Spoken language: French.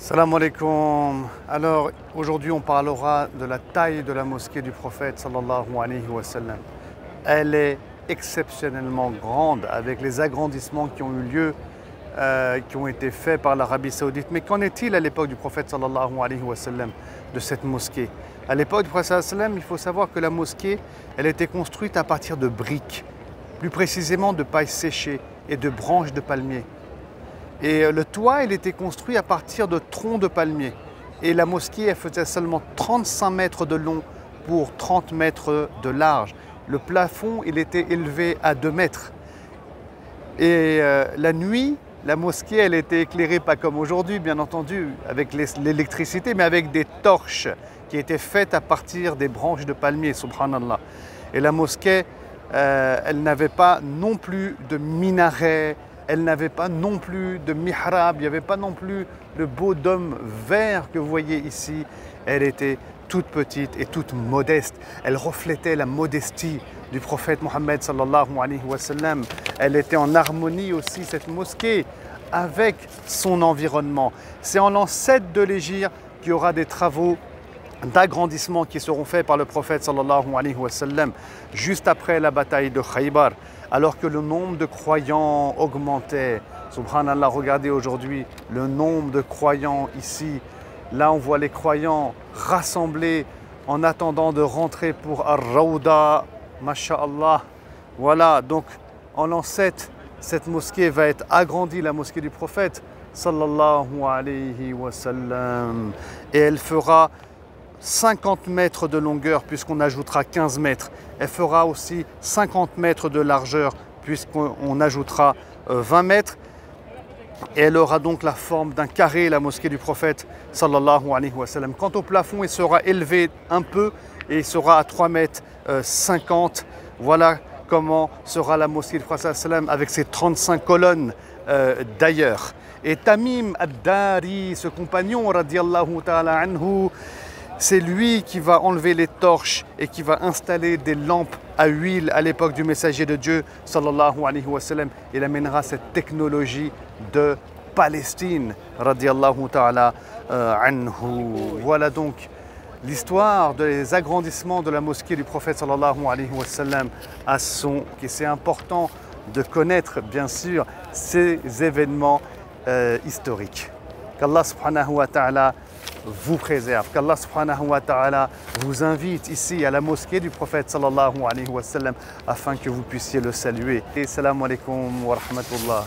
Salam alaikum. Alors aujourd'hui on parlera de la taille de la mosquée du prophète sallallahu alayhi wa sallam. Elle est exceptionnellement grande avec les agrandissements qui ont eu lieu, qui ont été faits par l'Arabie Saoudite. Mais qu'en est-il à l'époque du prophète sallallahu alayhi wa sallam de cette mosquée? À l'époque du prophète sallallahu alayhi wa sallam, il faut savoir que la mosquée, elle était construite à partir de briques, plus précisément de paille séchée et de branches de palmier. Et le toit, il était construit à partir de troncs de palmier. Et la mosquée, elle faisait seulement 35 mètres de long pour 30 mètres de large. Le plafond, il était élevé à 2 mètres. Et la nuit, la mosquée, elle était éclairée, pas comme aujourd'hui, bien entendu, avec l'électricité, mais avec des torches qui étaient faites à partir des branches de palmier, subhanallah. Et la mosquée, elle n'avait pas non plus de minaret, elle n'avait pas non plus de mihrab, il n'y avait pas non plus le beau dôme vert que vous voyez ici. Elle était toute petite et toute modeste. Elle reflétait la modestie du prophète Mohammed sallallahu alayhi wa sallam. Elle était en harmonie aussi, cette mosquée, avec son environnement. C'est en l'an 7 de l'Hégire qu'il y aura des travaux d'agrandissement qui seront faits par le prophète sallallahu alayhi wa sallam juste après la bataille de Khaybar, alors que le nombre de croyants augmentait. Subhanallah, regardez aujourd'hui le nombre de croyants ici. Là, on voit les croyants rassemblés en attendant de rentrer pour Ar-Rawda, masha'Allah. Voilà, donc en l'an 7, cette mosquée va être agrandie, la mosquée du prophète sallallahu alayhi wa sallam, et elle fera 50 mètres de longueur puisqu'on ajoutera 15 mètres. Elle fera aussi 50 mètres de largeur puisqu'on ajoutera 20 mètres. Et elle aura donc la forme d'un carré, la mosquée du prophète sallallahu alayhi wa sallam. Quant au plafond, il sera élevé un peu et il sera à 3 mètres 50. Voilà comment sera la mosquée du prophète sallallahu alayhi wa sallam avec ses 35 colonnes d'ailleurs. Et Tamim ad-Dari, ce compagnon radiallahu ta'ala anhu, c'est lui qui va enlever les torches et qui va installer des lampes à huile à l'époque du messager de Dieu sallallahu alayhi wa sallam. Il amènera cette technologie de Palestine radiallahu ta'ala anhu. Voilà donc l'histoire des agrandissements de la mosquée du prophète sallallahu alayhi wa sallam à son. Et c'est important de connaître bien sûr ces événements historiques. Qu'Allah subhanahu wa ta'ala vous préserve, qu'Allah subhanahu wa ta'ala vous invite ici à la mosquée du prophète sallallahu alayhi wa sallam afin que vous puissiez le saluer. Et salam alaikum wa rahmatullah.